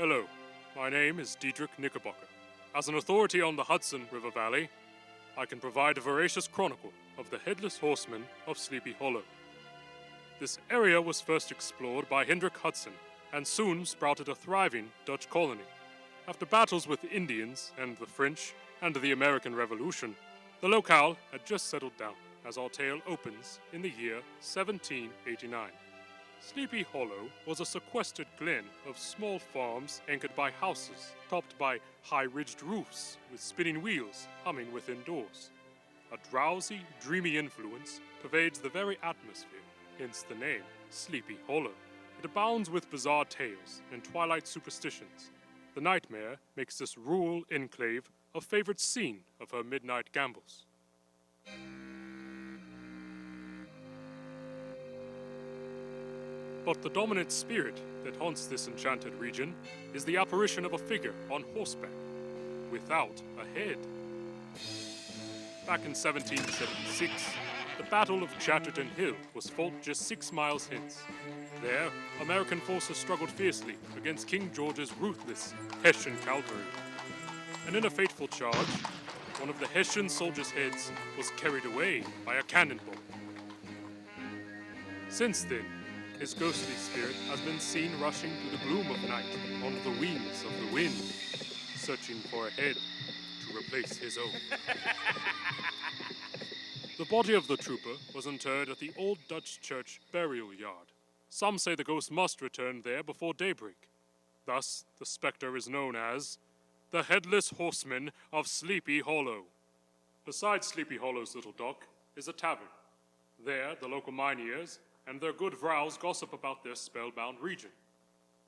Hello, my name is Cedric Knickerbocker. As an authority on the Hudson River Valley, I can provide a veracious chronicle of the Headless Horseman of Sleepy Hollow. This area was first explored by Hendrik Hudson and soon sprouted a thriving Dutch colony. After battles with the Indians and the French and the American Revolution, the locale had just settled down as our tale opens in the year 1789. Sleepy Hollow was a sequestered glen of small farms anchored by houses, topped by high-ridged roofs with spinning wheels humming within doors. A drowsy, dreamy influence pervades the very atmosphere, hence the name Sleepy Hollow. It abounds with bizarre tales and twilight superstitions. The nightmare makes this rural enclave a favorite scene of her midnight gambles. But the dominant spirit that haunts this enchanted region is the apparition of a figure on horseback, without a head. Back in 1776, the Battle of Chatterton Hill was fought just 6 miles hence. There, American forces struggled fiercely against King George's ruthless Hessian cavalry. And in a fateful charge, one of the Hessian soldiers' heads was carried away by a cannonball. Since then, his ghostly spirit has been seen rushing through the gloom of night on the wings of the wind, searching for a head to replace his own. The body of the trooper was interred at the old Dutch church burial yard. Some say the ghost must return there before daybreak. Thus, the spectre is known as the Headless Horseman of Sleepy Hollow. Beside Sleepy Hollow's little dock is a tavern. There, the local Mynheers and their good vrouws gossip about their spellbound region.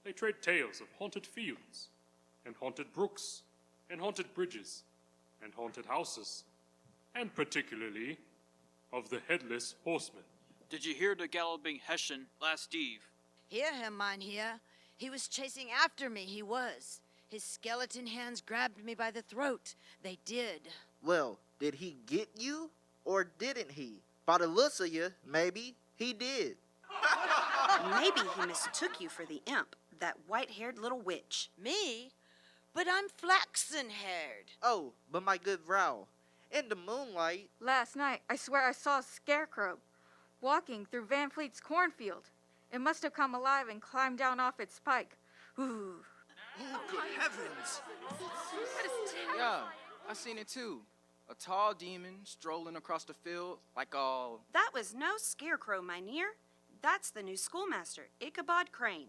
They trade tales of haunted fields, and haunted brooks, and haunted bridges, and haunted houses, and particularly of the Headless Horseman. Did you hear the galloping Hessian last eve? Hear him, Mynheer. He was chasing after me, he was. His skeleton hands grabbed me by the throat. They did. Well, did he get you, or didn't he? By the looks of you, maybe he did. Maybe he mistook you for the imp, that white-haired little witch. Me? But I'm flaxen-haired. Oh, but my good Vrouw, in the moonlight... Last night, I swear I saw a scarecrow walking through Van Fleet's cornfield. It must have come alive and climbed down off its spike. Ooh. Oh, good heavens! Yeah, I seen it too. A tall demon strolling across the field like all... That was no scarecrow, Mynheer. That's the new schoolmaster, Ichabod Crane.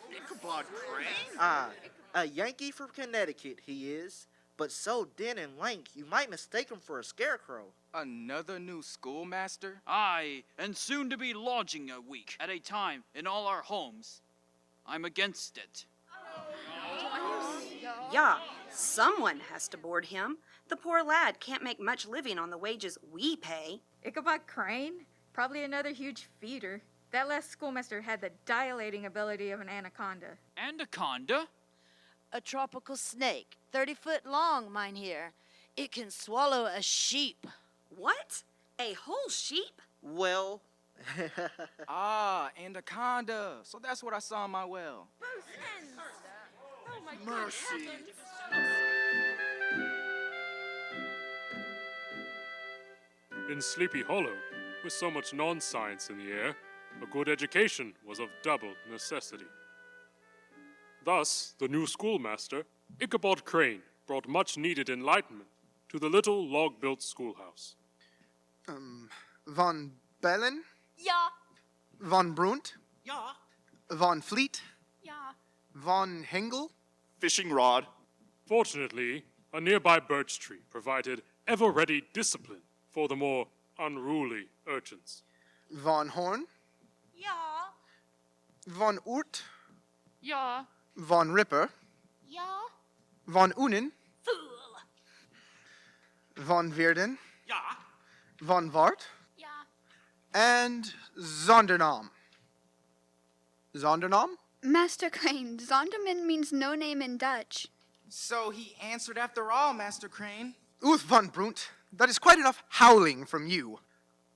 Ichabod Crane? Ah, a Yankee from Connecticut he is, but so thin and lank you might mistake him for a scarecrow. Another new schoolmaster? Aye, and soon to be lodging a week at a time in all our homes. I'm against it. Yeah, someone has to board him. The poor lad can't make much living on the wages we pay. Ichabod Crane? Probably another huge feeder. That last schoolmaster had the dilating ability of an anaconda. Anaconda? A tropical snake, 30 foot long, Mynheer. It can swallow a sheep. What? A whole sheep? Well... Ah, anaconda. So that's what I saw in my well. Mercy. In Sleepy Hollow, with so much non-science in the air, a good education was of double necessity. Thus, the new schoolmaster, Ichabod Crane, brought much-needed enlightenment to the little log-built schoolhouse. Von Bellen? Ja. Von Broont? Ja. Von Fleet? Ja. Von Hengel? Fishing rod. Fortunately, a nearby birch tree provided ever-ready discipline for the more unruly urchins. Von Horn? Ja. Von Oort? Ja. Von Ripper? Ja. Von Unen? Fool. Von Weerden? Ja. Von Wart? Ja. And Zondernaam. Zondernaam? Master Crane, Zonderman means no name in Dutch. So he answered after all, Master Crane. Uth von Broont, that is quite enough howling from you.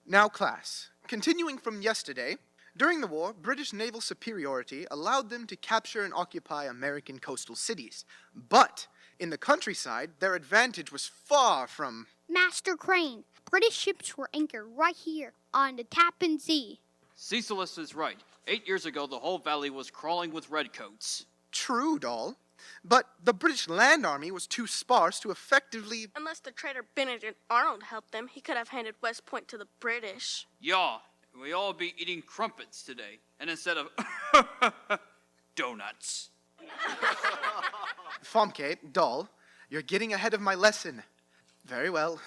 Now, class, continuing from yesterday, During the war, British naval superiority allowed them to capture and occupy American coastal cities. But in the countryside, their advantage was far from... Master Crane, British ships were anchored right here on the Tappan Zee. Cecilus is right. 8 years ago, the whole valley was crawling with redcoats. True, Dol. But the British land army was too sparse to effectively... Unless the traitor Benedict Arnold helped them, he could have handed West Point to the British. Yeah, we all be eating crumpets today, and instead of donuts. Famke, Dol, you're getting ahead of my lesson. Very well.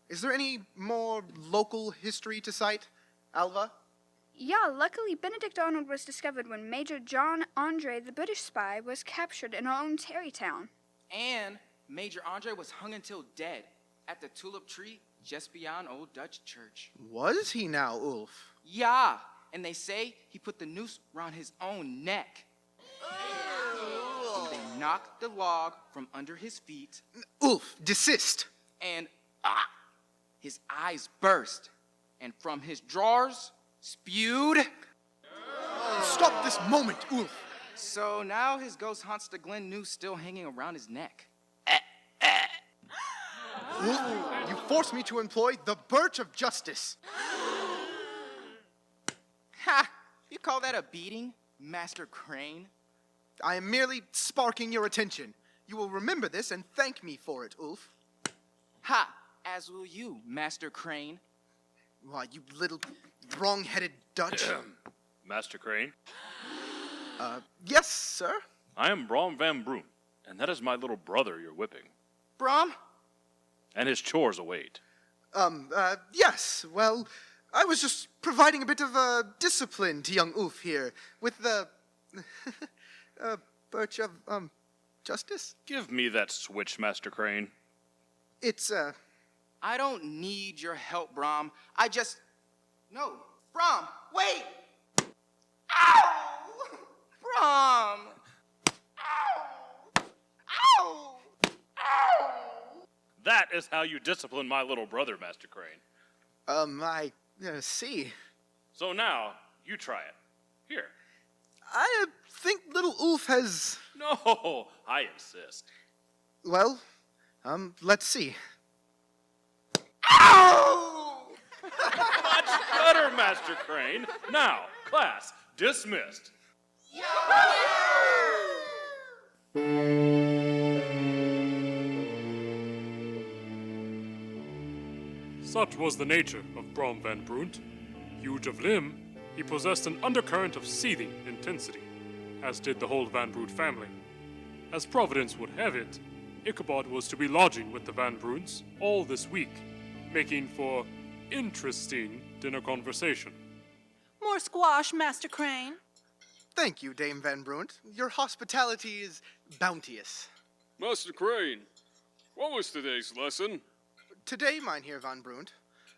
Is there any more local history to cite, Alva? Yeah, luckily Benedict Arnold was discovered when Major John Andre, the British spy, was captured in our own Terrytown. And Major Andre was hung until dead at the tulip tree just beyond Old Dutch Church. Was he now, Ulf? Yeah, and they say he put the noose around his own neck. They knocked the log from under his feet. Ulf, desist. And his eyes burst, and from his drawers spewed... Stop this moment, Ulf. So now his ghost haunts the Glen noose still hanging around his neck. Ulf, you force me to employ the birch of justice. Ha! You call that a beating, Master Crane? I am merely sparking your attention. You will remember this and thank me for it, Ulf. Ha! As will you, Master Crane. Why, you little wrong-headed Dutch. Master Crane? Yes, sir? I am Brom van Broont, and that is my little brother you're whipping. Brom? And his chores await. Yes. Well, I was just providing a bit of discipline to young Ulf here with the birch of, justice? Give me that switch, Master Crane. It's, I don't need your help, Brom. No. Brom, wait! Ow! Brom! Ow! Ow! Ow! That is how you discipline my little brother, Master Crane. I see. So now, you try it. Here. I think little Ulf has... No, I insist. Well, let's see. Ow! Much better, Master Crane. Now, class, dismissed. Such was the nature of Brom van Broont. Huge of limb, he possessed an undercurrent of seething intensity, as did the whole Van Broont family. As Providence would have it, Ichabod was to be lodging with the Van Broonts all this week, making for interesting dinner conversation. More squash, Master Crane. Thank you, Dame Van Broont. Your hospitality is bounteous. Master Crane, what was today's lesson? Today, Mynheer Van Broont,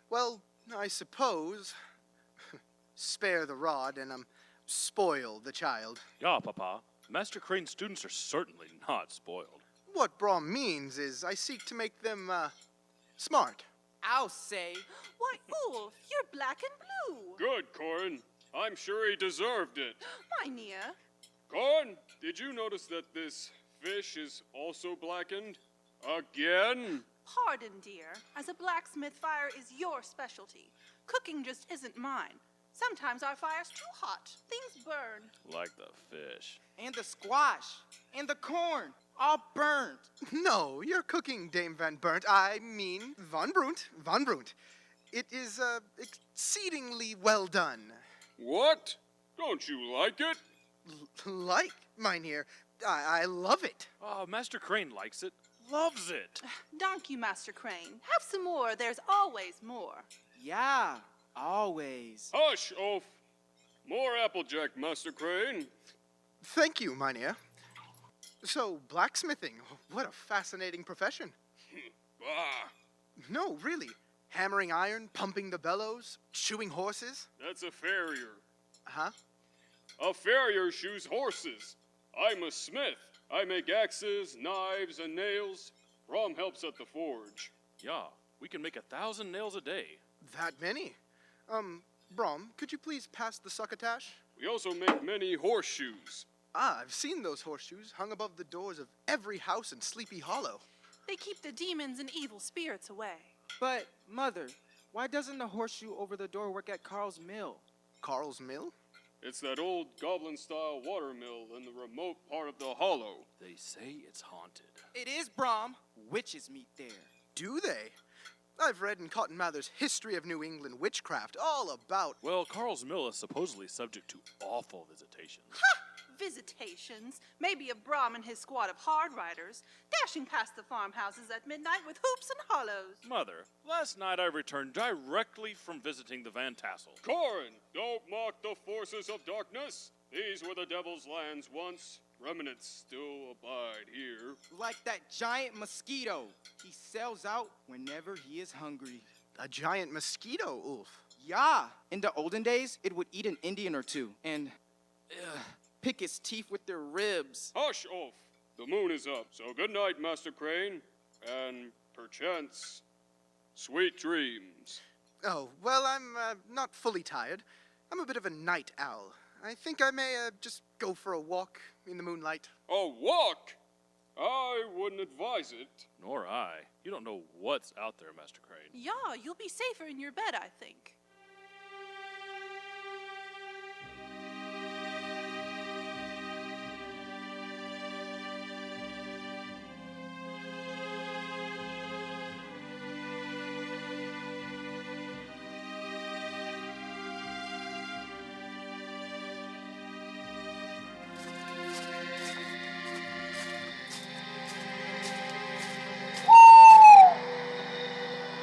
well, I suppose, spare the rod and spoil the child. Ja, Papa. Master Crane's students are certainly not spoiled. What Brom means is I seek to make them, smart. I'll say... Why, Ulf, you're black and blue. Good, Koren. I'm sure he deserved it. Mynheer. Koren, did you notice that this fish is also blackened? Again? Pardon, dear. As a blacksmith, fire is your specialty. Cooking just isn't mine. Sometimes our fire's too hot. Things burn. Like the fish. And the squash. And the corn. All burnt. No, you're cooking, Dame Van Burnt. I mean, Van Broont. Van Broont. It is, exceedingly well done. What? Don't you like it? Like, Mynheer. I love it. Oh, Master Crane likes it. Loves it. Donkey, Master Crane. Have some more. There's always more. Yeah, always. Hush, Ulf. More applejack, Master Crane. Thank you, Mynheer. So, blacksmithing, what a fascinating profession. Bah. No, really. Hammering iron, pumping the bellows, shoeing horses. That's a farrier. Huh? A farrier shoes horses. I'm a smith. I make axes, knives, and nails. Brom helps at the forge. Yeah, we can make 1,000 nails a day. That many? Brom, could you please pass the succotash? We also make many horseshoes. Ah, I've seen those horseshoes hung above the doors of every house in Sleepy Hollow. They keep the demons and evil spirits away. But, Mother, why doesn't the horseshoe over the door work at Carl's mill? Carl's mill? It's that old goblin-style water mill in the remote part of the hollow. They say it's haunted. It is, Brom. Witches meet there. Do they? I've read in Cotton Mather's History of New England Witchcraft all about... Well, Carl's mill is supposedly subject to awful visitations. Ha! Visitations. Maybe a Brom and his squad of hard riders, dashing past the farmhouses at midnight with hoops and hollows. Mother, last night I returned directly from visiting the Van Tassel. Koren, don't mock the forces of darkness. These were the devil's lands once. Remnants still abide here. Like that giant mosquito. He sells out whenever he is hungry. A giant mosquito, Ulf? Yeah. In the olden days, it would eat an Indian or two and pick its teeth with their ribs. Hush, Ulf. The moon is up, so good night, Master Crane. And perchance, sweet dreams. Oh, well, I'm not fully tired. I'm a bit of a night owl. I think I may just go for a walk in the moonlight. A walk? I wouldn't advise it. Nor I. You don't know what's out there, Master Crane. Yeah, you'll be safer in your bed, I think.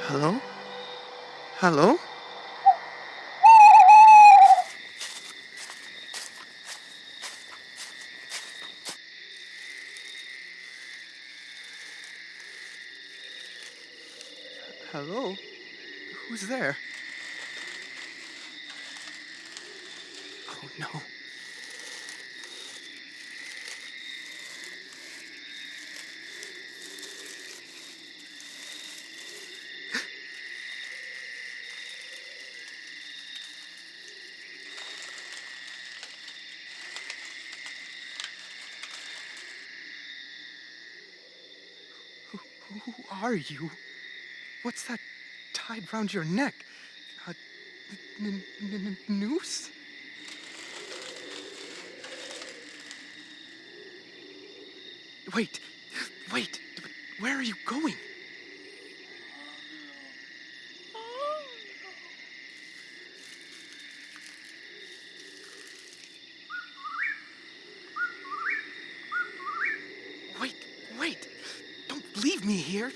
Hello? Hello? Hello? Who's there? Oh no. Who are you? What's that tied round your neck? A noose? Wait, where are you going? Wait, don't leave me here.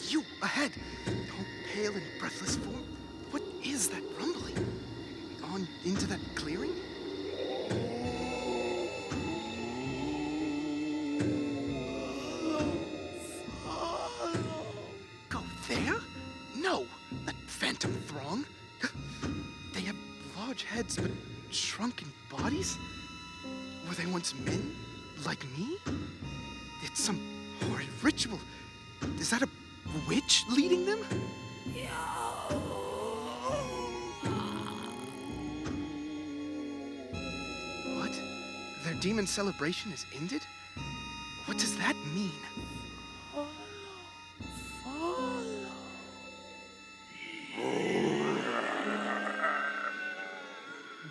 You, ahead, all pale and breathless form. What is that rumbling? On into that clearing? Go there? No, that phantom throng. They have large heads but shrunken bodies? Were they once men, like me? It's some horrid ritual. Is that a witch leading them? What? Their demon celebration is ended? What does that mean?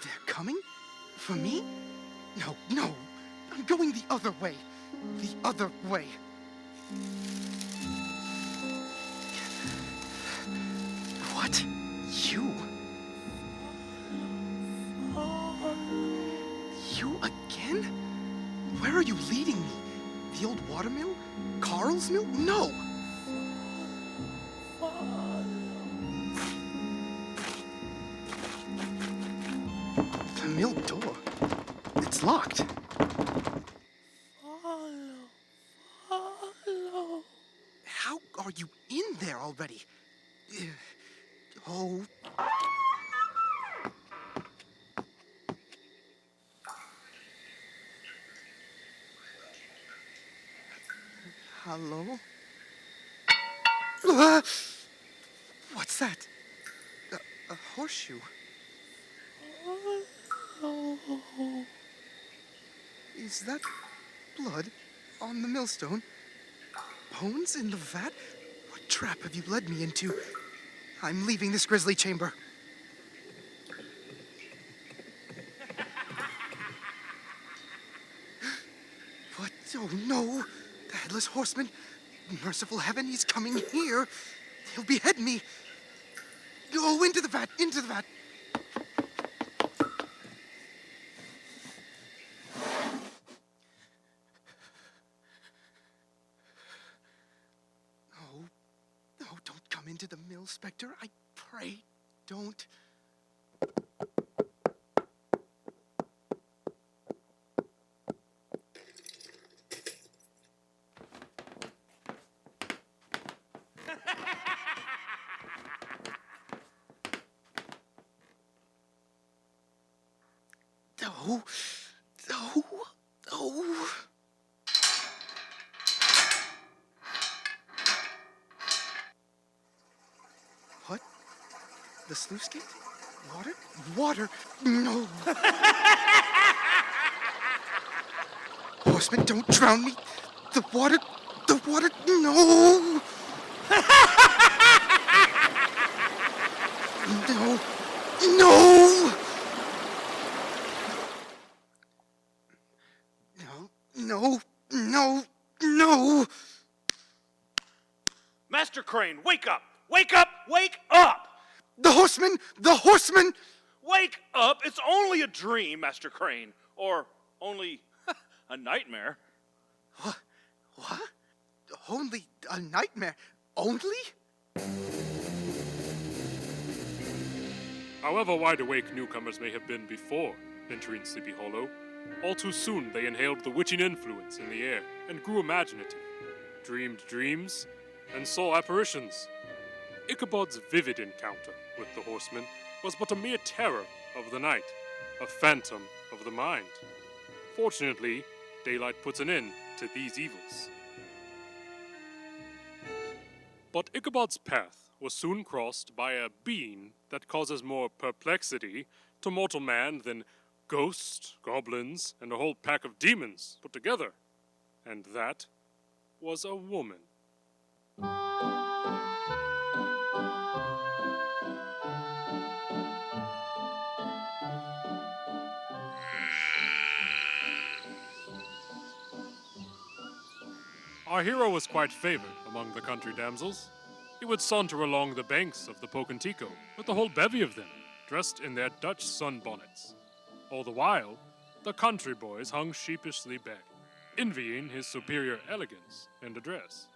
They're coming? For me? No. I'm going the other way. The other way. What? You? You again? Where are you leading me? The old watermill? Carl's mill? No! The mill door. It's locked. How are you in there already? Oh. Hello? What's that? A horseshoe. Is that blood on the millstone? Bones in the vat? What trap have you led me into? I'm leaving this grisly chamber. What? Oh no! The Headless Horseman! Merciful heaven, he's coming here! He'll behead me! Oh, into the vat! Into the vat! No, don't come into the mill, Spectre. I pray, don't. No. What? The sluice gate? Water? Water? No! Horseman, don't drown me! The water, no! No! No! Master Crane, wake up! Wake up! Wake up! The horseman! Wake up! It's only a dream, Master Crane. Or only a nightmare. What? Only a nightmare? Only? However wide-awake newcomers may have been before entering Sleepy Hollow, all too soon they inhaled the witching influence in the air and grew imaginative, dreamed dreams, and saw apparitions. Ichabod's vivid encounter with the horseman was but a mere terror of the night, a phantom of the mind. Fortunately, daylight puts an end to these evils. But Ichabod's path was soon crossed by a being that causes more perplexity to mortal man than ghosts, goblins, and a whole pack of demons put together. And that was a woman. Our hero was quite favored among the country damsels. He would saunter along the banks of the Pocantico with a whole bevy of them, dressed in their Dutch sunbonnets. All the while, the country boys hung sheepishly back, envying his superior elegance and address.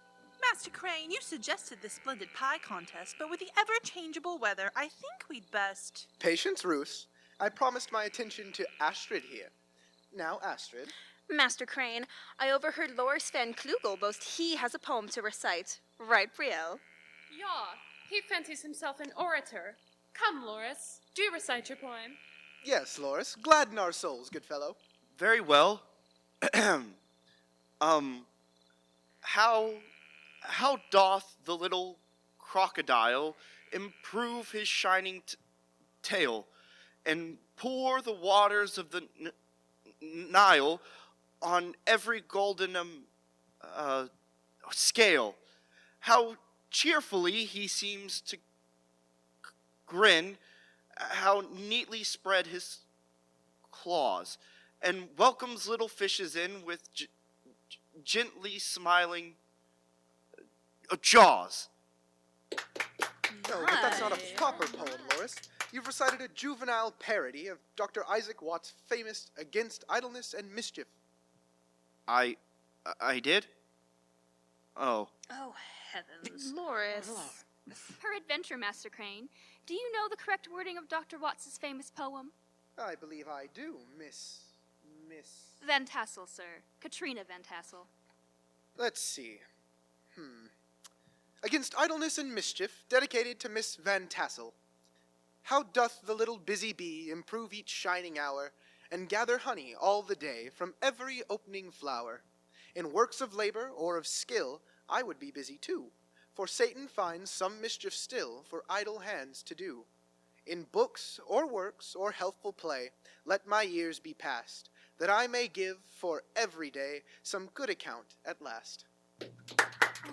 Master Crane, you suggested this splendid pie contest, but with the ever-changeable weather, I think we'd best... Patience, Ruth. I promised my attention to Astrid here. Now, Astrid. Master Crane, I overheard Loris van Klugel boast he has a poem to recite. Right, Brielle? Yeah, he fancies himself an orator. Come, Loris, do recite your poem. Yes, Loris. Gladden our souls, good fellow. Very well. How doth the little crocodile improve his shining tail, and pour the waters of the Nile on every golden scale? How cheerfully he seems to grin, how neatly spread his claws, and welcomes little fishes in with gently smiling jaws. No, but that's not a proper poem, Loris. You've recited a juvenile parody of Dr. Isaac Watts' famous Against Idleness and Mischief. I did? Oh. Oh, heavens. Loris. Peradventure, Master Crane, do you know the correct wording of Dr. Watts's famous poem? I believe I do, Miss... Van Tassel, sir. Katrina Van Tassel. Let's see. Against Idleness and Mischief, dedicated to Miss Van Tassel. How doth the little busy bee improve each shining hour, and gather honey all the day from every opening flower. In works of labor or of skill, I would be busy too, for Satan finds some mischief still for idle hands to do. In books or works or healthful play, let my years be passed, that I may give for every day some good account at last.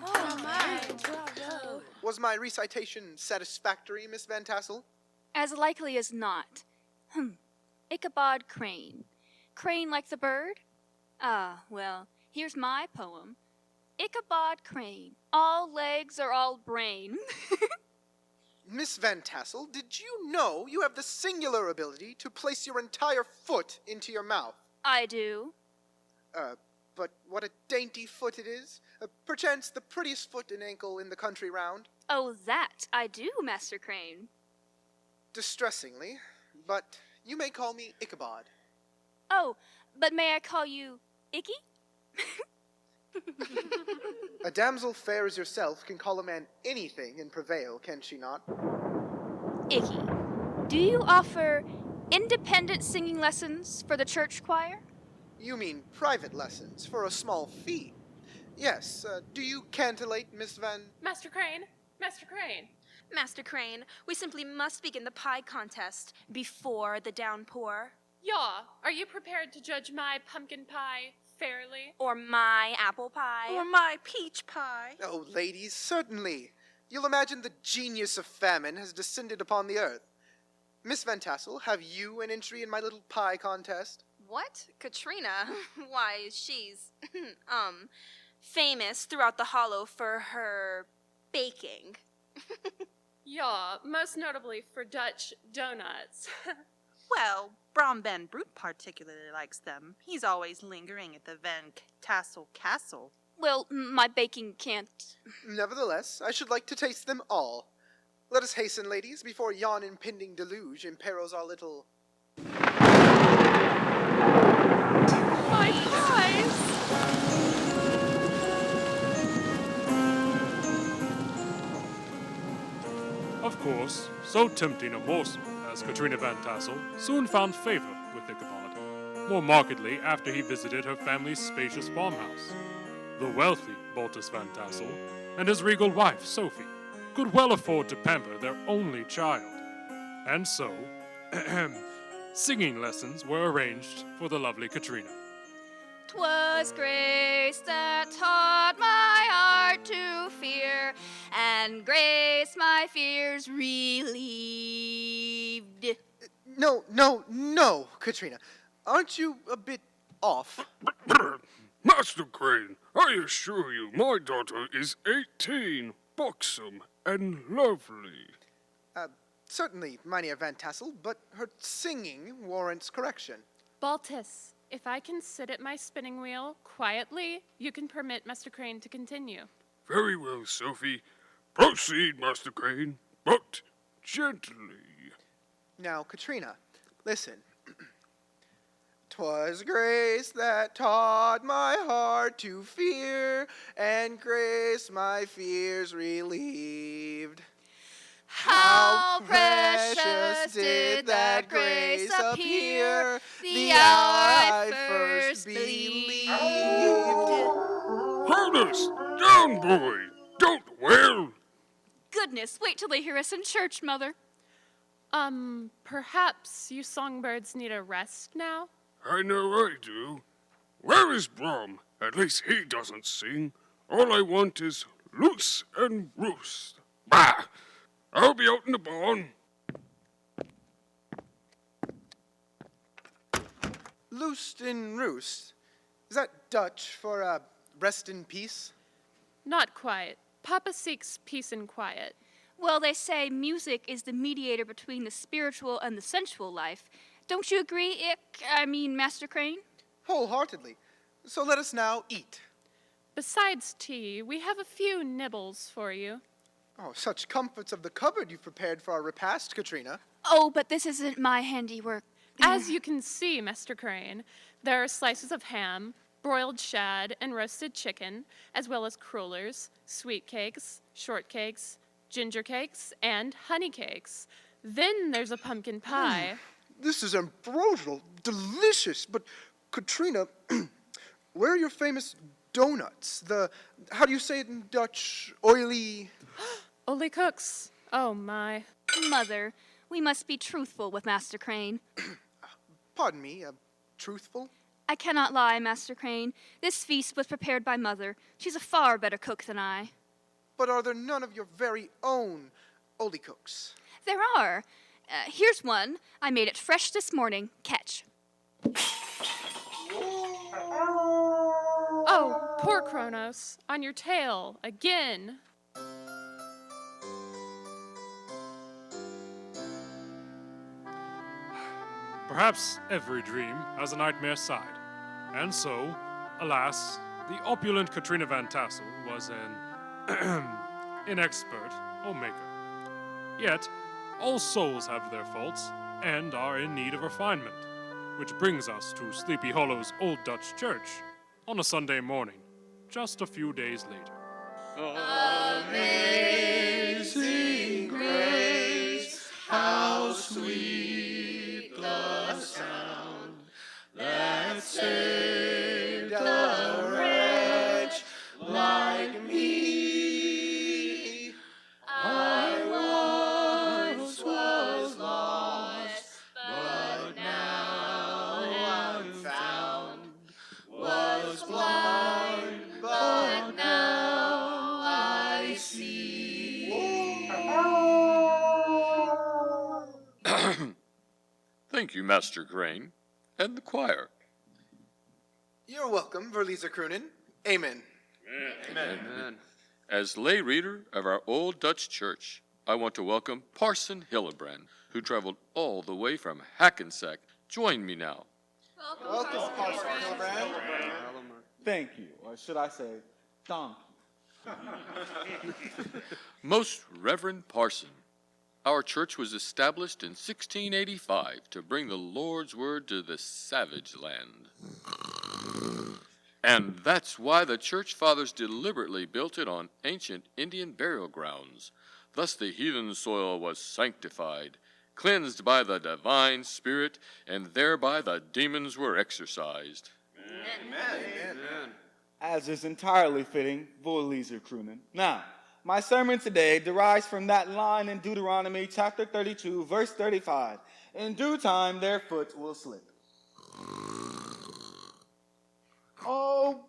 Oh my, bravo. Was my recitation satisfactory, Miss Van Tassel? As likely as not. Ichabod Crane. Crane like the bird? Ah, well, here's my poem. Ichabod Crane. All legs are all brain. Miss Van Tassel, did you know you have the singular ability to place your entire foot into your mouth? I do. But what a dainty foot it is. Perchance the prettiest foot and ankle in the country round. Oh, that I do, Master Crane. Distressingly, but you may call me Ichabod. Oh, but may I call you Icky? A damsel fair as yourself can call a man anything and prevail, can she not? Icky, do you offer independent singing lessons for the church choir? You mean private lessons for a small fee? Yes. Do you cantillate, Miss Van... Master Crane? Master Crane? Master Crane, we simply must begin the pie contest before the downpour. Yaw, are you prepared to judge my pumpkin pie fairly? Or my apple pie? Or my peach pie? Oh, ladies, certainly. You'll imagine the genius of famine has descended upon the earth. Miss Van Tassel, have you an entry in my little pie contest? What? Katrina? Why, she's, famous throughout the hollow for her baking. Yaw, most notably for Dutch donuts. Well, Brom Broont particularly likes them. He's always lingering at the Van Tassel Castle. Well, my baking can't... Nevertheless, I should like to taste them all. Let us hasten, ladies, before yon impending deluge imperils our little... My pies! Of course, so tempting a morsel as Katrina Van Tassel soon found favor with Ichabod, more markedly after he visited her family's spacious farmhouse. The wealthy Baltus Van Tassel and his regal wife, Sophie, could well afford to pamper their only child. And so, singing lessons were arranged for the lovely Katrina. 'Twas grace that taught my heart to fear, and grace my fears relieved. No, Katrina. Aren't you a bit off? Master Crane, I assure you my daughter is 18, buxom, and lovely. Certainly, Mynheer Van Tassel, but her singing warrants correction. Baltus, if I can sit at my spinning wheel quietly, you can permit Master Crane to continue. Very well, Sophie. Proceed, Master Crane, but gently. Now, Katrina, listen. 'Twas grace that taught my heart to fear, and grace my fears relieved. How precious did that grace appear the hour I first believed. Harness! Down, boy! Don't wail! Goodness, wait till they hear us in church, Mother. Perhaps you songbirds need a rest now? I know I do. Where is Brom? At least he doesn't sing. All I want is loose and roost. Bah! I'll be out in the barn. Loosed and roost. Is that Dutch for rest in peace? Not quite. Papa seeks peace and quiet. Well, they say music is the mediator between the spiritual and the sensual life. Don't you agree, Master Crane? Wholeheartedly. So let us now eat. Besides tea, we have a few nibbles for you. Oh, such comforts of the cupboard you've prepared for our repast, Katrina. Oh, but this isn't my handiwork. As you can see, Master Crane, there are slices of ham, broiled shad, and roasted chicken, as well as crullers, sweet cakes, shortcakes, ginger cakes, and honey cakes. Then there's a pumpkin pie. This is ambrosial, delicious, but Katrina, where are your famous donuts. How do you say it in Dutch? Oily... Oly cooks. Oh, my. Mother, we must be truthful with Master Crane. Pardon me, truthful? I cannot lie, Master Crane. This feast was prepared by Mother. She's a far better cook than I. But are there none of your very own oly cooks? There are. Here's one. I made it fresh this morning. Catch. Oh, poor Kronos. On your tail, again. Perhaps every dream has a nightmare side. And so, alas, the opulent Katrina van Tassel was an inexpert homemaker. Yet, all souls have their faults and are in need of refinement, which brings us to Sleepy Hollow's Old Dutch Church on a Sunday morning, just a few days later. Amazing grace, how sweet the sound that saved a wretch like me. I once was lost, but now I'm found. Was blind, but now I see. Thank you, Master Crane, and the choir. You're welcome, Voorlezer Kroenen. Amen. Amen. As lay reader of our Old Dutch Church, I want to welcome Parson Hillebrand, who traveled all the way from Hackensack. Join me now. Welcome, Parson Hillebrand. Thank you, or should I say, thank you. Most Reverend Parson, our church was established in 1685 to bring the Lord's word to the savage land. And that's why the church fathers deliberately built it on ancient Indian burial grounds. Thus the heathen soil was sanctified, cleansed by the divine spirit, and thereby the demons were exorcised. Amen. As is entirely fitting, Voorlezer Kroenen. Now, my sermon today derives from that line in Deuteronomy chapter 32, verse 35. In due time, their foot will slip. Oh,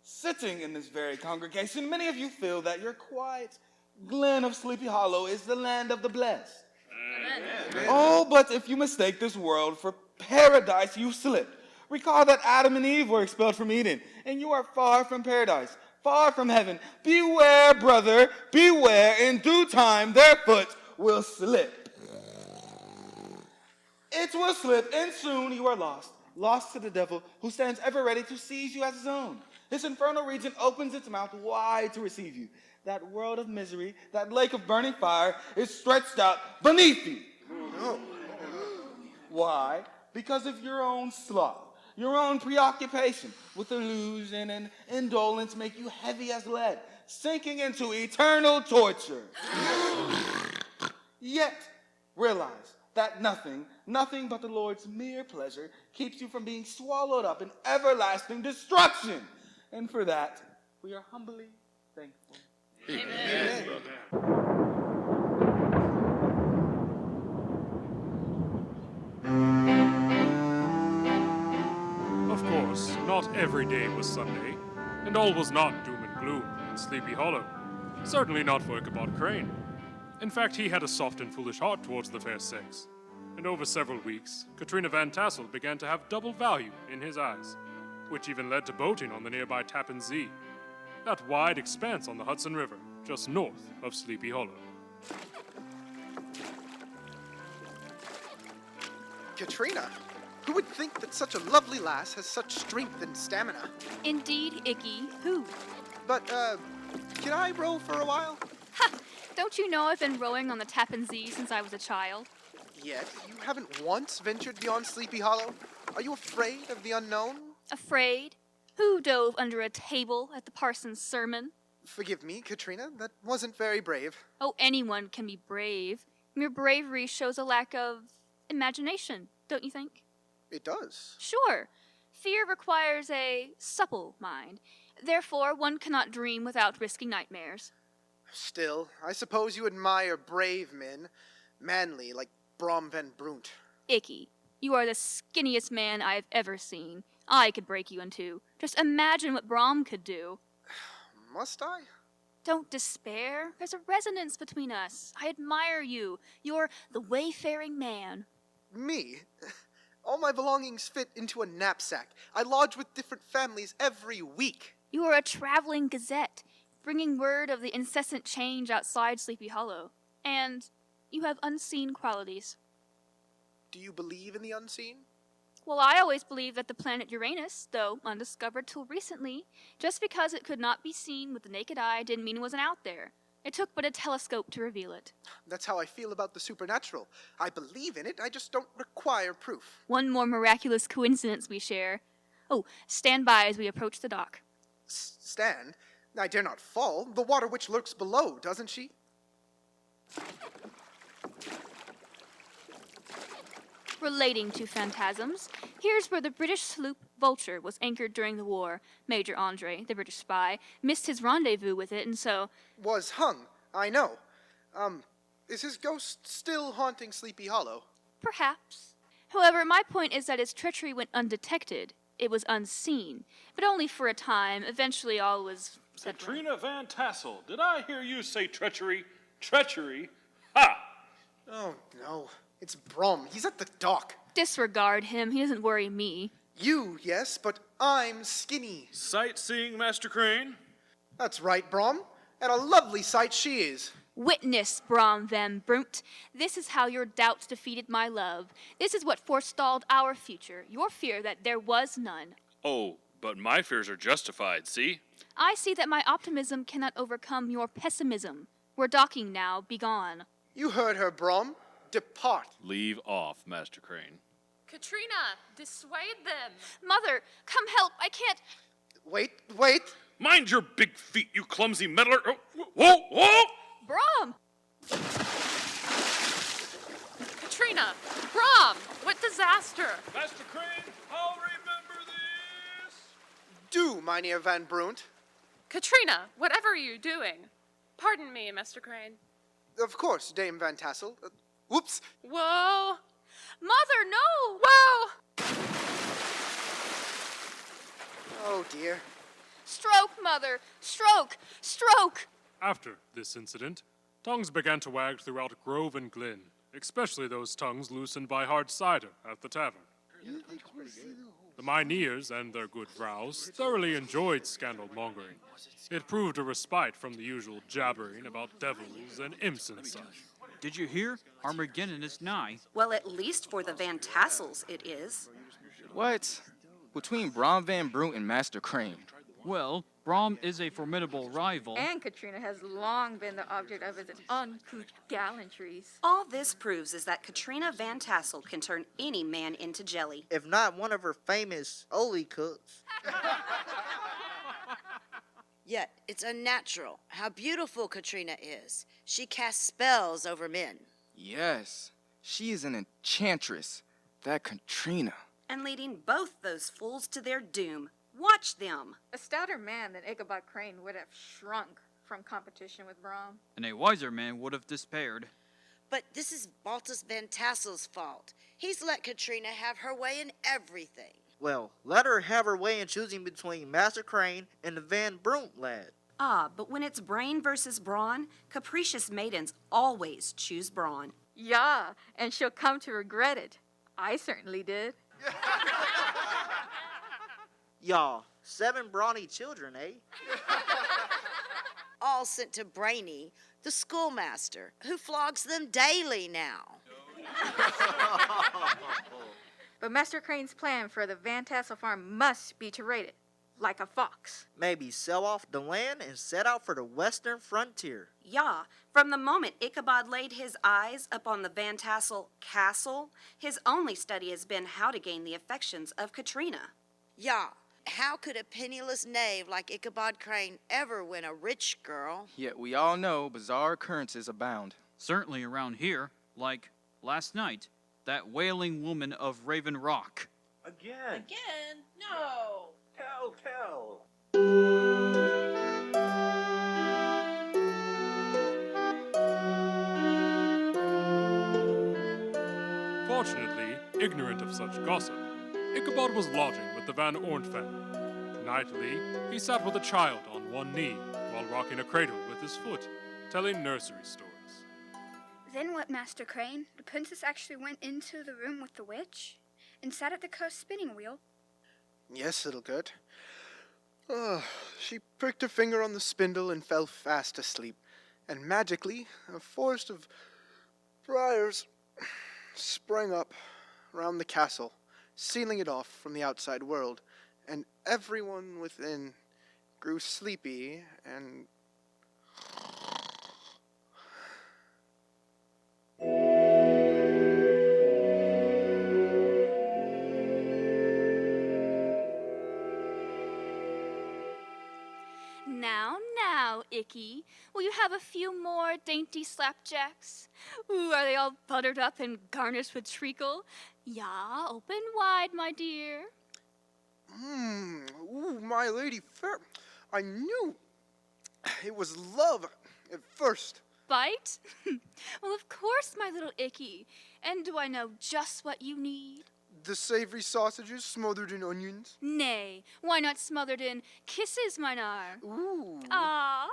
sitting in this very congregation, many of you feel that your quiet glen of Sleepy Hollow is the land of the blessed. Amen. Oh, but if you mistake this world for paradise, you slip. Recall that Adam and Eve were expelled from Eden, and you are far from paradise, far from heaven. Beware, brother, beware. In due time, their foot will slip. It will slip, and soon you are lost. Lost to the devil, who stands ever ready to seize you as his own. This infernal region opens its mouth wide to receive you. That world of misery, that lake of burning fire, is stretched out beneath you. No. Why? Because of your own sloth, your own preoccupation with illusion and indolence make you heavy as lead, sinking into eternal torture. Yet, realize that nothing but the Lord's mere pleasure keeps you from being swallowed up in everlasting destruction. And for that, we are humbly thankful. Amen. Of course, not every day was Sunday, and all was not doom and gloom in Sleepy Hollow. Certainly not for Ichabod Crane. In fact, he had a soft and foolish heart towards the fair sex. And over several weeks, Katrina van Tassel began to have double value in his eyes, which even led to boating on the nearby Tappan Zee, that wide expanse on the Hudson River, just north of Sleepy Hollow. Katrina, who would think that such a lovely lass has such strength and stamina? Indeed, Icky, who? But, can I row for a while? Ha! Don't you know I've been rowing on the Tappan Zee since I was a child? Yet, you haven't once ventured beyond Sleepy Hollow? Are you afraid of the unknown? Afraid? Who dove under a table at the parson's sermon? Forgive me, Katrina, that wasn't very brave. Oh, anyone can be brave. Mere bravery shows a lack of imagination, don't you think? It does. Sure. Fear requires a supple mind. Therefore, one cannot dream without risking nightmares. Still, I suppose you admire brave men, manly like Brom van Broont. Icky, you are the skinniest man I have ever seen. I could break you in two. Just imagine what Brom could do. Must I? Don't despair. There's a resonance between us. I admire you. You're the wayfaring man. Me? All my belongings fit into a knapsack. I lodge with different families every week. You are a traveling gazette, bringing word of the incessant change outside Sleepy Hollow. And you have unseen qualities. Do you believe in the unseen? Well, I always believed that the planet Uranus, though undiscovered till recently, just because it could not be seen with the naked eye didn't mean it wasn't out there. It took but a telescope to reveal it. That's how I feel about the supernatural. I believe in it, I just don't require proof. One more miraculous coincidence we share. Oh, stand by as we approach the dock. Stand? I dare not fall. The water witch lurks below, doesn't she? Relating to phantasms, here's where the British sloop Vulture was anchored during the war. Major Andre, the British spy, missed his rendezvous with it and so... Was hung, I know. Is his ghost still haunting Sleepy Hollow? Perhaps. However, my point is that his treachery went undetected. It was unseen, but only for a time. Eventually all was set right. Katrina Van Tassel, did I hear you say treachery? Treachery? Ha! Oh, no. It's Brom. He's at the dock. Disregard him. He doesn't worry me. You, yes, but I'm skinny. Sightseeing, Master Crane? That's right, Brom. And a lovely sight she is. Witness, Brom van Broont. This is how your doubts defeated my love. This is what forestalled our future. Your fear that there was none. Oh, but my fears are justified, see? I see that my optimism cannot overcome your pessimism. We're docking now. Be gone. You heard her, Brom. Depart. Leave off, Master Crane. Katrina, dissuade them. Mother, come help. I can't... Wait. Mind your big feet, you clumsy meddler. Oh, whoa! Brom! Katrina! Brom! What disaster! Master Crane, I'll remember this! Do, Mynheer van Broont. Katrina, whatever are you doing? Pardon me, Master Crane. Of course, Dame Van Tassel. Whoops! Whoa! Mother, no! Whoa! Oh, dear. Stroke, Mother! Stroke! After this incident, tongues began to wag throughout grove and glen, especially those tongues loosened by hard cider at the tavern. The Mynheers and their good Vrows thoroughly enjoyed scandal-mongering. It proved a respite from the usual jabbering about devils and imps and such. Did you hear? Armageddon is nigh. Well, at least for the Van Tassels it is. What? Between Brom van Broont and Master Crane. Well, Brom is a formidable rival. And Katrina has long been the object of his uncouth gallantries. All this proves is that Katrina Van Tassel can turn any man into jelly. If not one of her famous Oli cooks. Yet, it's unnatural how beautiful Katrina is. She casts spells over men. Yes, she is an enchantress. That Katrina. And leading both those fools to their doom. Watch them. A stouter man than Ichabod Crane would have shrunk from competition with Brom. And a wiser man would have despaired. But this is Baltus Van Tassel's fault. He's let Katrina have her way in everything. Well, let her have her way in choosing between Master Crane and the Van Broont lad. Ah, but when it's brain versus brawn, capricious maidens always choose brawn. Yeah, and she'll come to regret it. I certainly did. Y'all, 7 brawny children, eh? All sent to Brainy, the schoolmaster, who flogs them daily now. But Master Crane's plan for the Van Tassel farm must be to raid it, like a fox. Maybe sell off the land and set out for the western frontier. Yeah, from the moment Ichabod laid his eyes upon the Van Tassel castle, his only study has been how to gain the affections of Katrina. Yeah, how could a penniless knave like Ichabod Crane ever win a rich girl? Yet we all know bizarre occurrences abound. Certainly around here, like last night, that wailing woman of Raven Rock. Again. Again? No. Tell. Fortunately, ignorant of such gossip, Ichabod was lodging with the Van Ornt family. Nightly, he sat with a child on one knee while rocking a cradle with his foot, telling nursery stories. Then what, Master Crane? The princess actually went into the room with the witch and sat at the cursed spinning wheel? Yes, little Gert. She pricked her finger on the spindle and fell fast asleep, and magically a forest of briars sprang up round the castle, sealing it off from the outside world, and everyone within grew sleepy and... Now, Icky, will you have a few more dainty slapjacks? Ooh, are they all buttered up and garnished with treacle? Yeah, open wide, my dear. Ooh, my lady fair. I knew it was love at first. Bite? Well, of course, my little Icky. And do I know just what you need? The savory sausages smothered in onions. Nay, why not smothered in kisses, Mynheer? Ooh. Ah.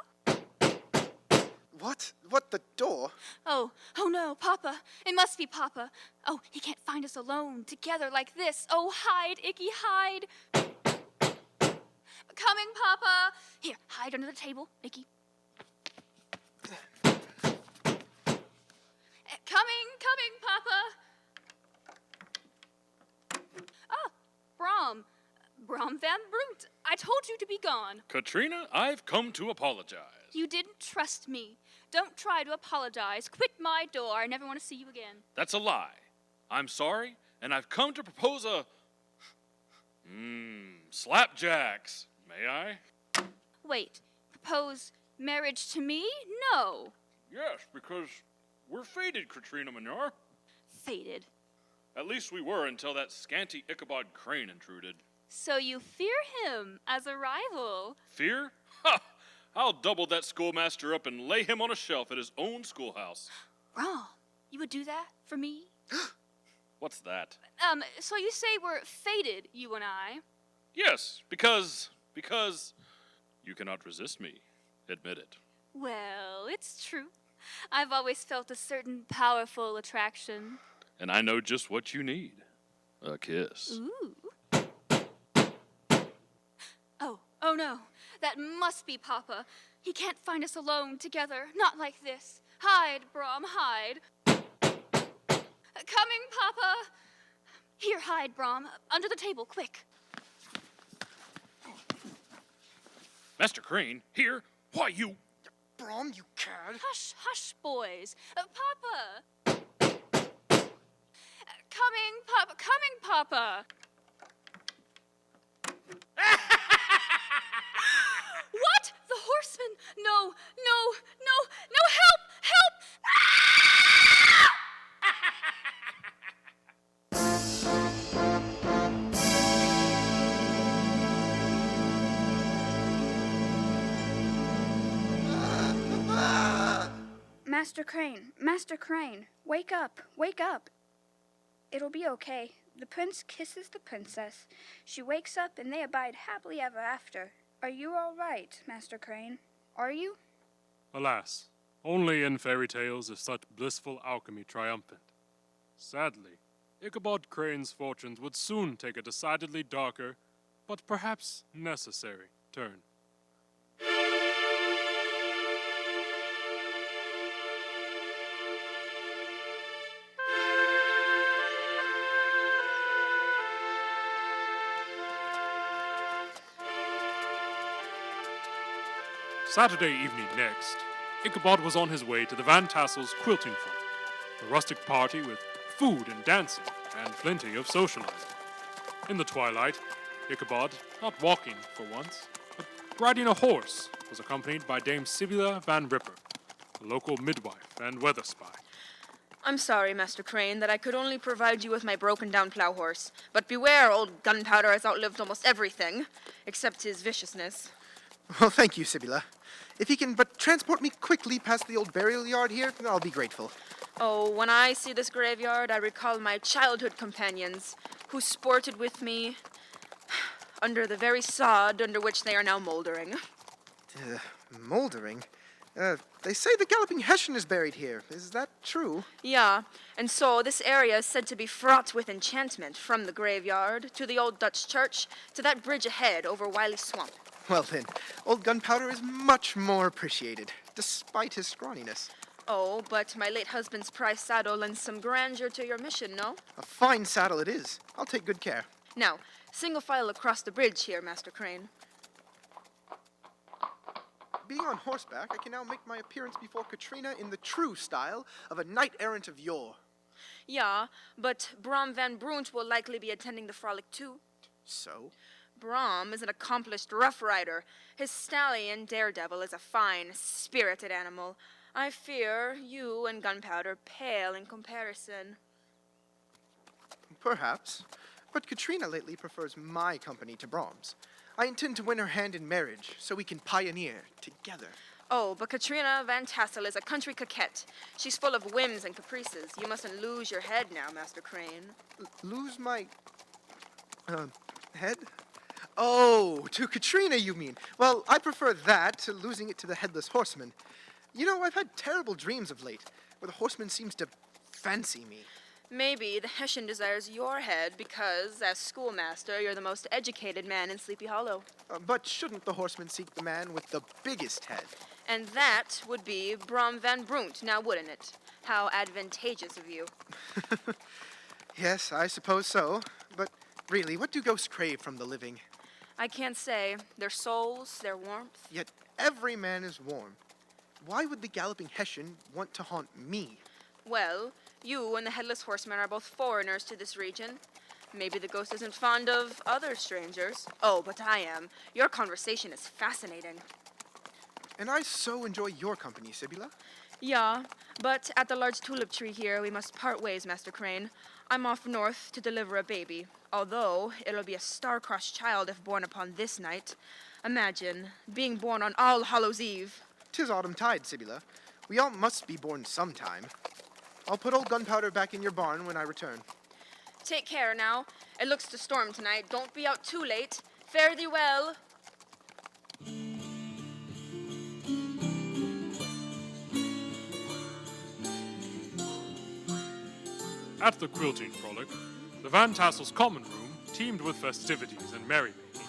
What, the door? Oh no, Papa. It must be Papa. Oh, he can't find us alone, together like this. Oh, hide, Icky, hide. Coming, Papa. Here, hide under the table, Icky. Coming, Papa. Brom van Broont, I told you to be gone. Katrina, I've come to apologize. You didn't trust me. Don't try to apologize. Quit my door. I never want to see you again. That's a lie. I'm sorry, and I've come to propose a... slapjacks. May I? Wait, propose marriage to me? No. Yes, because we're fated, Katrina Mynheer. Fated. At least we were until that scanty Ichabod Crane intruded. So you fear him as a rival? Fear? Ha! I'll double that schoolmaster up and lay him on a shelf at his own schoolhouse. Wrong. You would do that for me? What's that? So you say we're fated, you and I? Yes, because you cannot resist me. Admit it. Well, it's true. I've always felt a certain powerful attraction. And I know just what you need. A kiss. Ooh. Oh no. That must be Papa. He can't find us alone together. Not like this. Hide, Brom, hide. Coming, Papa. Here, hide, Brom. Under the table, quick. Master Crane, here? Why, you... Brom, you cad. Hush, hush, boys. Papa. Coming, Papa. What? The horseman? No, help! Master Crane, wake up. It'll be okay. The prince kisses the princess. She wakes up and they abide happily ever after. Are you all right, Master Crane? Are you? Alas, only in fairy tales is such blissful alchemy triumphant. Sadly, Ichabod Crane's fortunes would soon take a decidedly darker, but perhaps necessary, turn. Saturday evening next, Ichabod was on his way to the Van Tassel's quilting farm, a rustic party with food and dancing and plenty of socializing. In the twilight, Ichabod, not walking for once, but riding a horse, was accompanied by Dame Sibylla van Ripper, a local midwife and weather spy. I'm sorry, Master Crane, that I could only provide you with my broken-down plow horse. But beware, old Gunpowder has outlived almost everything, except his viciousness. Well, thank you, Sibylla. If he can but transport me quickly past the old burial yard here, I'll be grateful. Oh, when I see this graveyard, I recall my childhood companions, who sported with me under the very sod under which they are now moldering. Moldering? They say the Galloping Hessian is buried here. Is that true? Yeah, and so this area is said to be fraught with enchantment, from the graveyard, to the old Dutch church, to that bridge ahead over Wiley Swamp. Well then, old Gunpowder is much more appreciated, despite his scrawniness. Oh, but my late husband's prize saddle lends some grandeur to your mission, no? A fine saddle it is. I'll take good care. Now, single file across the bridge here, Master Crane. Being on horseback, I can now make my appearance before Katrina in the true style of a knight-errant of yore. Yeah, but Brom van Broont will likely be attending the frolic too. So? Brom is an accomplished rough rider. His stallion, Daredevil, is a fine, spirited animal. I fear you and Gunpowder pale in comparison. Perhaps. But Katrina lately prefers my company to Brom's. I intend to win her hand in marriage, so we can pioneer together. Oh, but Katrina Van Tassel is a country coquette. She's full of whims and caprices. You mustn't lose your head now, Master Crane. Lose my... head? Oh, to Katrina, you mean? Well, I prefer that to losing it to the Headless Horseman. You know, I've had terrible dreams of late, where the horseman seems to fancy me. Maybe the Hessian desires your head because, as schoolmaster, you're the most educated man in Sleepy Hollow. But shouldn't the horseman seek the man with the biggest head? And that would be Brom van Broont, now wouldn't it? How advantageous of you. Yes, I suppose so. But really, what do ghosts crave from the living? I can't say. Their souls, their warmth. Yet every man is warm. Why would the Galloping Hessian want to haunt me? Well, you and the Headless Horseman are both foreigners to this region. Maybe the ghost isn't fond of other strangers. Oh, but I am. Your conversation is fascinating. And I so enjoy your company, Sibylla. Yeah, but at the large tulip tree here, we must part ways, Master Crane. I'm off north to deliver a baby, although it'll be a star-crossed child if born upon this night. Imagine, being born on All Hallows' Eve. 'Tis autumn tide, Sibylla. We all must be born sometime. I'll put old Gunpowder back in your barn when I return. Take care now. It looks to storm tonight. Don't be out too late. Fare thee well. At the quilting frolic, the Van Tassel's common room teemed with festivities and merrymaking.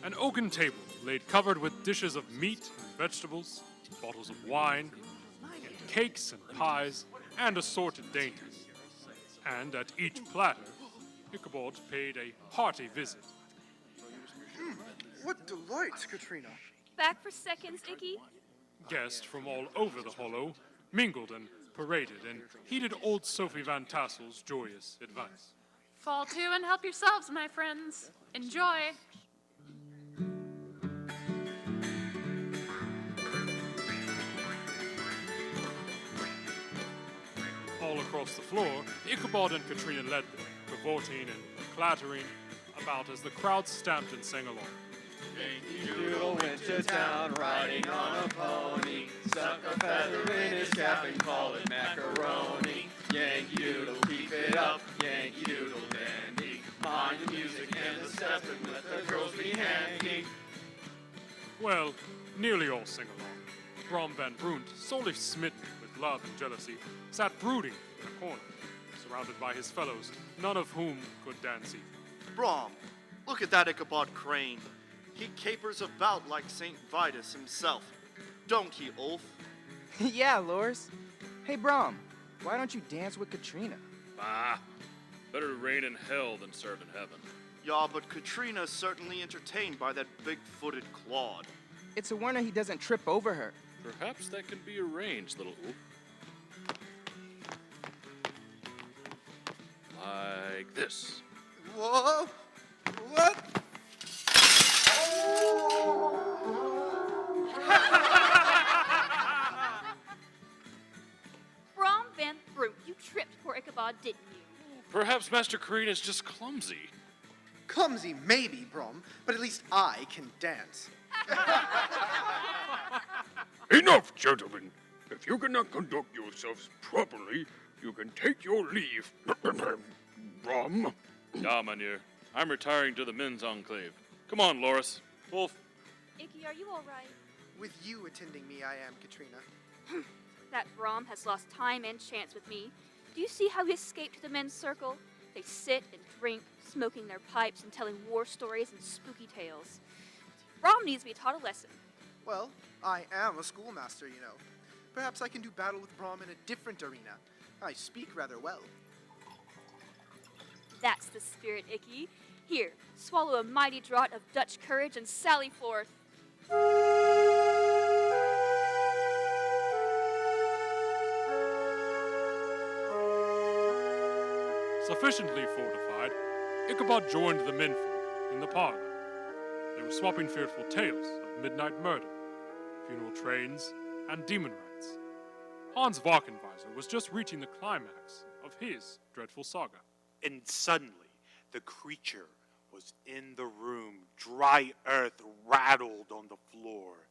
An oaken table laid covered with dishes of meat and vegetables, bottles of wine, cakes and pies, and assorted dainties. And at each platter, Ichabod paid a hearty visit. What delight, Katrina. Back for seconds, Icky? Guests from all over the hollow mingled and paraded and heeded old Sophie Van Tassel's joyous advice. Fall to and help yourselves, my friends. Enjoy. All across the floor, Ichabod and Katrina led them, cavorting and clattering about as the crowd stamped and sang along. Yankee Doodle went to town riding on a pony, stuck a feather in his cap and called it macaroni. Yankee Doodle, keep it up, Yankee Doodle dandy. Mind the music and the step and let the girls be handy. Well, nearly all sing along. Brom van Broont, sorely smitten with love and jealousy, sat brooding in a corner, surrounded by his fellows, none of whom could dance either. Brom, look at that Ichabod Crane. He capers about like St. Vitus himself. Don't he, Ulf? Yeah, Lors. Hey, Brom, why don't you dance with Katrina? Bah, better to reign in hell than serve in heaven. Yeah, but Katrina's certainly entertained by that big-footed Claude. It's a wonder he doesn't trip over her. Perhaps that can be arranged, little Ulf. Like this. Whoa! What? Brom van Broont, didn't you? Perhaps Master Koren is just clumsy. Clumsy, maybe, Brom, but at least I can dance. Enough, gentlemen. If you cannot conduct yourselves properly, you can take your leave. Brom? Ja, Mynheer. I'm retiring to the men's enclave. Come on, Loris. Wolf. Icky, are you all right? With you attending me, I am, Katrina. That Brom has lost time and chance with me. Do you see how he escaped to the men's circle? They sit and drink, smoking their pipes and telling war stories and spooky tales. Brom needs to be taught a lesson. Well, I am a schoolmaster, you know. Perhaps I can do battle with Brom in a different arena. I speak rather well. That's the spirit, Icky. Here, swallow a mighty draught of Dutch courage and sally forth. Sufficiently fortified, Ichabod joined the menfolk in the parlor. They were swapping fearful tales of midnight murder, funeral trains, and demon rites. Hans Valkenweiser was just reaching the climax of his dreadful saga. And suddenly, the creature was in the room. Dry earth rattled on the floor,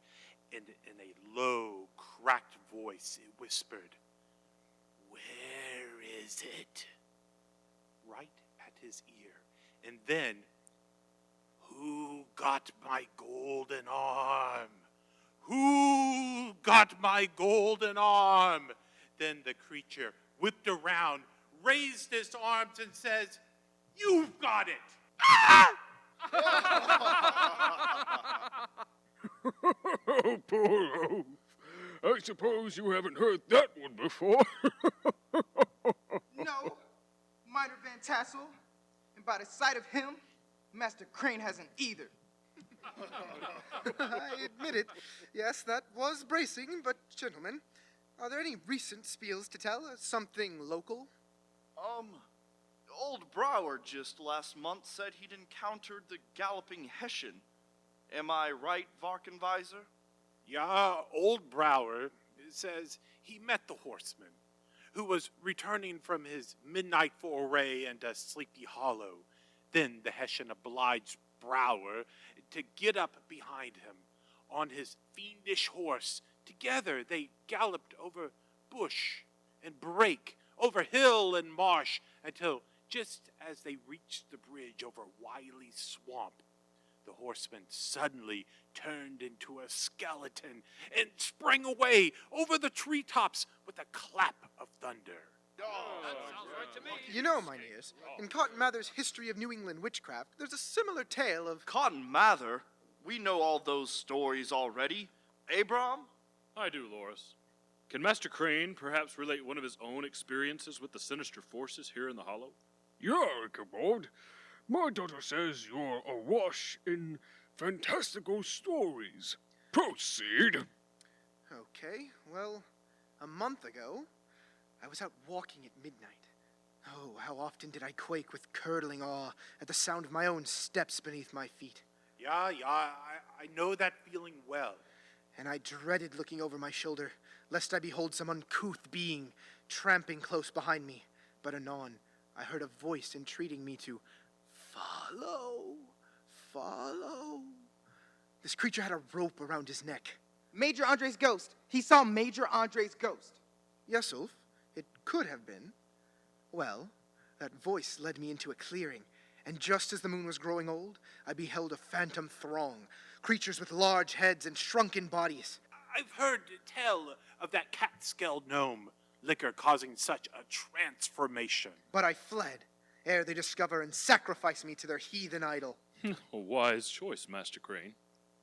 and in a low, cracked voice it whispered, "Where is it?" Right at his ear. And then, "Who got my golden arm? Who got my golden arm?" Then the creature whipped around, raised his arms, and says, "You've got it!" Oh, poor oaf. I suppose you haven't heard that one before. No, Mynheer Van Tassel, and by the sight of him, Master Crane hasn't either. I admit it. Yes, that was bracing, but gentlemen, are there any recent spiels to tell? Something local? Old Brower just last month said he'd encountered the galloping Hessian. Am I right, Valkenweiser? Yeah, old Brower says he met the horseman, who was returning from his midnight foray into Sleepy Hollow. Then the Hessian obliged Brower to get up behind him on his fiendish horse. Together they galloped over bush and brake, over hill and marsh, until just as they reached the bridge over Wily Swamp, the horseman suddenly turned into a skeleton and sprang away over the treetops with a clap of thunder. You know, Mynheers, in Cotton Mather's History of New England Witchcraft, there's a similar tale of... Cotton Mather? We know all those stories already. Brom? I do, Loris. Can Master Crane perhaps relate one of his own experiences with the sinister forces here in the Hollow? Yeah, Ichabod. My daughter says you're awash in fantastical stories. Proceed. Okay, well, a month ago, I was out walking at midnight. Oh, how often did I quake with curdling awe at the sound of my own steps beneath my feet. Yeah, I know that feeling well. And I dreaded looking over my shoulder, lest I behold some uncouth being tramping close behind me. But anon, I heard a voice entreating me to follow, follow. This creature had a rope around his neck. Major Andre's ghost. He saw Major Andre's ghost. Yes, Ulf, it could have been. Well, that voice led me into a clearing, and just as the moon was growing old, I beheld a phantom throng, creatures with large heads and shrunken bodies. I've heard tell of that cat-scaled gnome, liquor causing such a transformation. But I fled, ere they discover and sacrifice me to their heathen idol. A wise choice, Master Crane.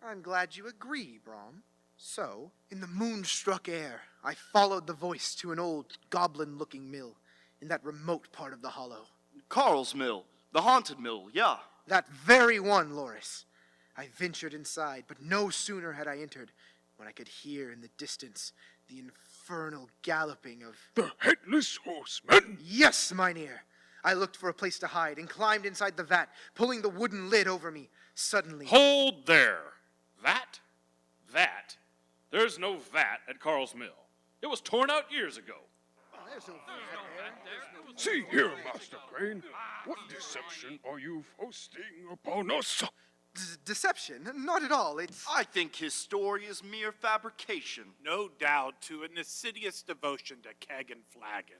I'm glad you agree, Brom. So, in the moonstruck air, I followed the voice to an old goblin-looking mill in that remote part of the hollow. Carl's mill. The haunted mill, yeah. That very one, Loris. I ventured inside, but no sooner had I entered when I could hear in the distance the infernal galloping of... The Headless Horseman? Yes, Mynheer. I looked for a place to hide and climbed inside the vat, pulling the wooden lid over me. Suddenly... Hold there! Vat? Vat? There's no vat at Carl's mill. It was torn out years ago. See here, Master Crane. What deception are you foisting upon us? Deception? Not at all. I think his story is mere fabrication. No doubt to an assiduous devotion to keg and flagon.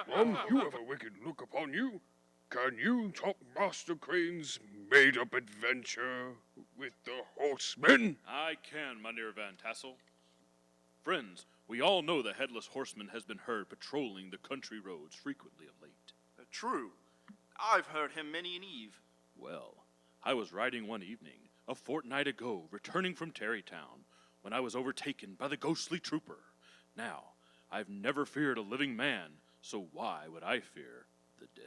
Brom, you have a wicked look upon you. Can you top Master Crane's made-up adventure with the horsemen? I can, Mynheer Van Tassel. Friends, we all know the Headless Horseman has been heard patrolling the country roads frequently of late. True. I've heard him many an eve. Well, I was riding one evening, a fortnight ago, returning from Tarrytown, when I was overtaken by the ghostly trooper. Now, I've never feared a living man, so why would I fear the dead?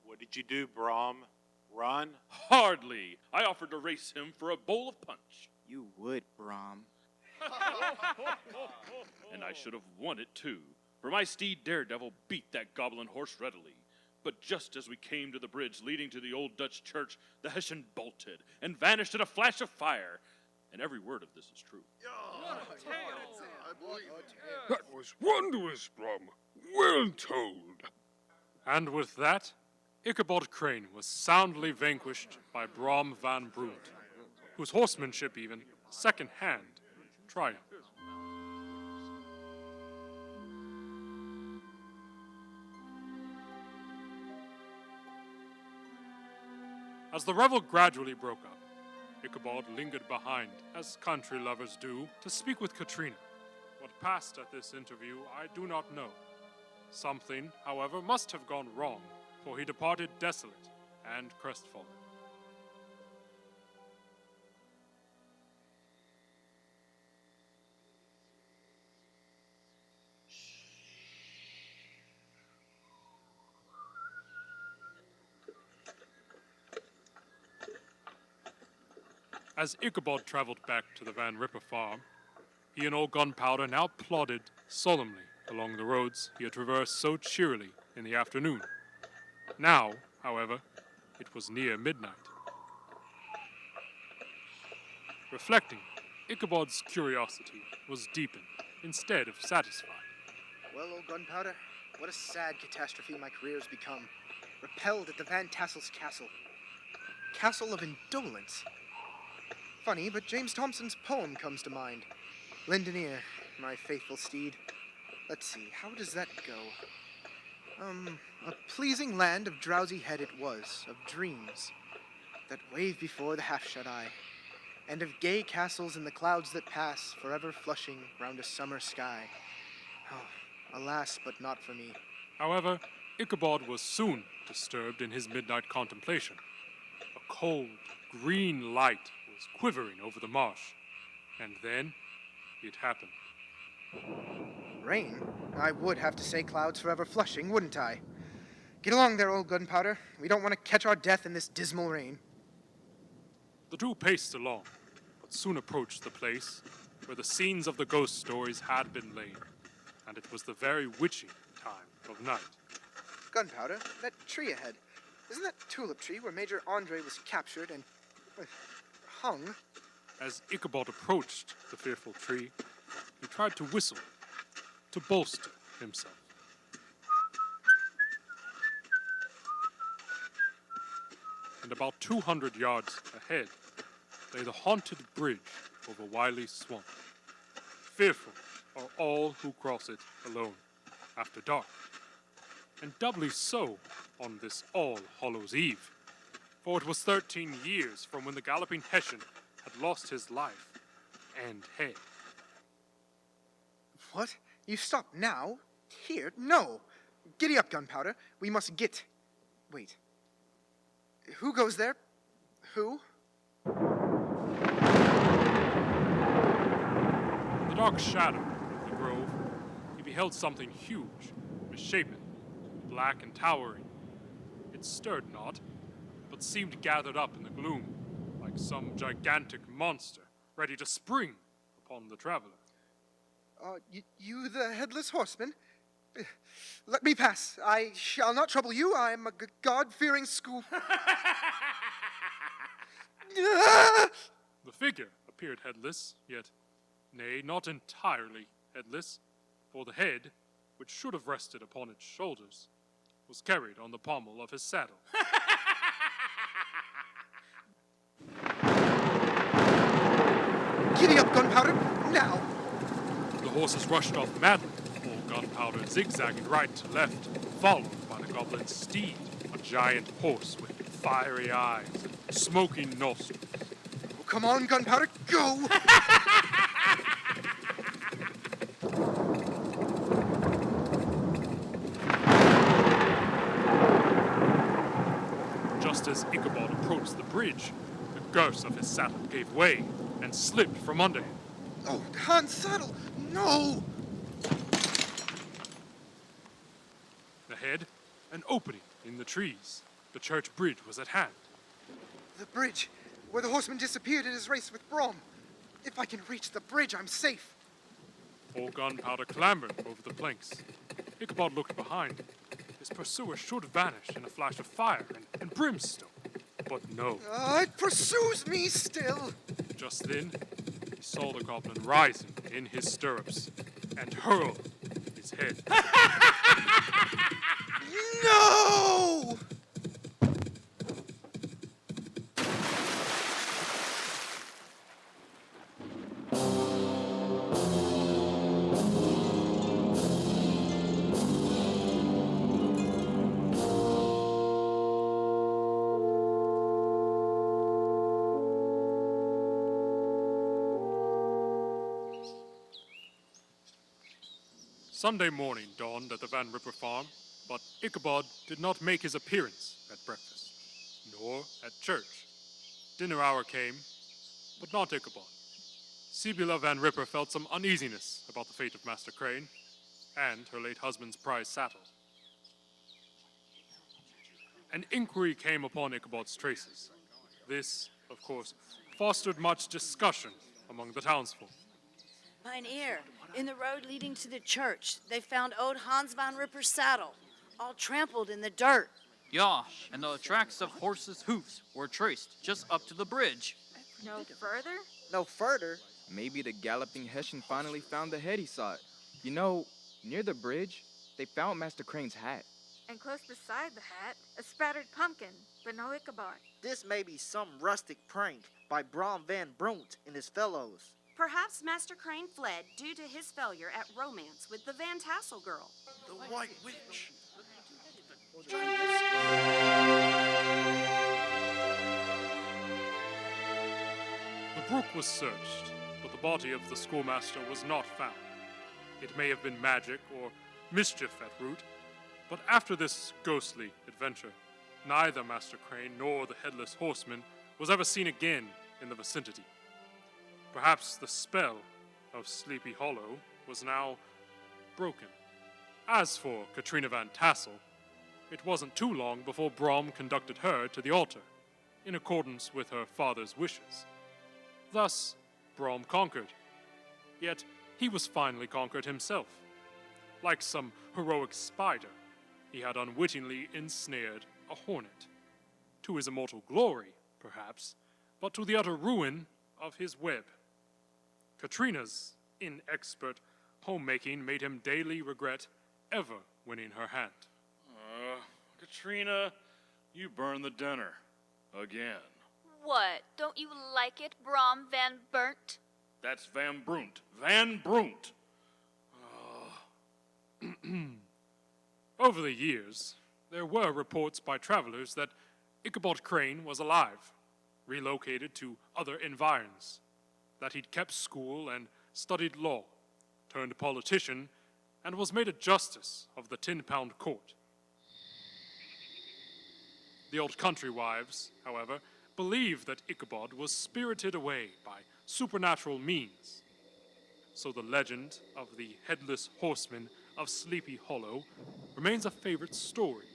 What did you do, Brom? Run? Hardly. I offered to race him for a bowl of punch. You would, Brom. And I should have won it, too, for my steed Daredevil beat that goblin horse readily. But just as we came to the bridge leading to the old Dutch church, the Hessian bolted and vanished in a flash of fire. And every word of this is true. That was wondrous, Brom. Well told. And with that, Ichabod Crane was soundly vanquished by Brom van Broont, whose horsemanship even, second-hand, triumphed. As the revel gradually broke up, Ichabod lingered behind, as country lovers do, to speak with Katrina. What passed at this interview, I do not know. Something, however, must have gone wrong, for he departed desolate and crestfallen. As Ichabod traveled back to the Van Ripper farm, he and old Gunpowder now plodded solemnly along the roads he had traversed so cheerily in the afternoon. Now, however, it was near midnight. Reflecting, Ichabod's curiosity was deepened instead of satisfied. Well, old Gunpowder, what a sad catastrophe my career has become. Repelled at the Van Tassel's castle. Castle of Indolence. Funny, but James Thompson's poem comes to mind. Lindoneer, my faithful steed. Let's see, how does that go? A pleasing land of drowsy head it was, of dreams that wave before the half-shut eye, and of gay castles in the clouds that pass, forever flushing round a summer sky. Oh, alas, but not for me. However, Ichabod was soon disturbed in his midnight contemplation. A cold, green light was quivering over the marsh, and then it happened. Rain? I would have to say clouds forever flushing, wouldn't I? Get along there, old Gunpowder. We don't want to catch our death in this dismal rain. The two paced along, but soon approached the place where the scenes of the ghost stories had been laid, and it was the very witching time of night. Gunpowder, that tree ahead. Isn't that tulip tree where Major Andre was captured and hung? As Ichabod approached the fearful tree, he tried to whistle to bolster himself. And about 200 yards ahead lay the haunted bridge over Wiley Swamp. Fearful are all who cross it alone after dark, and doubly so on this All Hallows Eve, for it was 13 years from when the galloping Hessian had lost his life and head. What? You stop now? Here? No! Giddy up, Gunpowder. We must get... Wait. Who goes there? Who? In the dark shadow of the grove, he beheld something huge, misshapen, black and towering. It stirred not, but seemed gathered up in the gloom, like some gigantic monster ready to spring upon the traveler. You the Headless Horseman? Let me pass. I shall not trouble you. I am a God-fearing school... The figure appeared headless, yet, nay, not entirely headless, for the head, which should have rested upon its shoulders, was carried on the pommel of his saddle. Giddy up, Gunpowder, now! The horses rushed off madly, all Gunpowder zigzagging right to left, followed by the goblin's steed, a giant horse with fiery eyes and smoking nostrils. Oh, come on, Gunpowder, go! Just as Ichabod approached the bridge, the girths of his saddle gave way and slipped from under him. Oh, Hans saddle, no! Ahead, an opening in the trees. The church bridge was at hand. The bridge, where the horseman disappeared in his race with Brom. If I can reach the bridge, I'm safe. All Gunpowder clambered over the planks. Ichabod looked behind. His pursuer should vanish in a flash of fire and brimstone. But no. It pursues me still. Just then, he saw the goblin rising in his stirrups and hurl his head. No! Sunday morning dawned at the Van Ripper farm, but Ichabod did not make his appearance at breakfast, nor at church. Dinner hour came, but not Ichabod. Sibylla Van Ripper felt some uneasiness about the fate of Master Crane and her late husband's prized saddle. An inquiry came upon Ichabod's traces. This, of course, fostered much discussion among the townsfolk. Mynheer, in the road leading to the church, they found old Hans Van Ripper's saddle, all trampled in the dirt. Yeah, and the tracks of horses' hoofs were traced just up to the bridge. No further? No further? Maybe the galloping Hessian finally found the head he sought. You know, near the bridge, they found Master Crane's hat. And close beside the hat, a spattered pumpkin, but no Ichabod. This may be some rustic prank by Brom van Broont and his fellows. Perhaps Master Crane fled due to his failure at romance with the Van Tassel girl. The White Witch. The brook was searched, but the body of the schoolmaster was not found. It may have been magic or mischief at root, but after this ghostly adventure, neither Master Crane nor the Headless Horseman was ever seen again in the vicinity. Perhaps the spell of Sleepy Hollow was now broken. As for Katrina Van Tassel, it wasn't too long before Brom conducted her to the altar, in accordance with her father's wishes. Thus, Brom conquered. Yet, he was finally conquered himself. Like some heroic spider, he had unwittingly ensnared a hornet. To his immortal glory, perhaps, but to the utter ruin of his web. Katrina's inexpert homemaking made him daily regret ever winning her hand. Katrina, you burned the dinner. Again. What? Don't you like it, Brom Van Burnt? That's Van Broont. Van Broont! Over the years, there were reports by travelers that Ichabod Crane was alive, relocated to other environs, that he'd kept school and studied law, turned politician, and was made a justice of the 10-pound court. The old country wives, however, believed that Ichabod was spirited away by supernatural means. So the legend of the Headless Horseman of Sleepy Hollow remains a favorite story,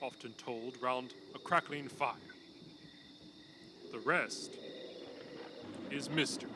often told round a crackling fire. The rest is mystery.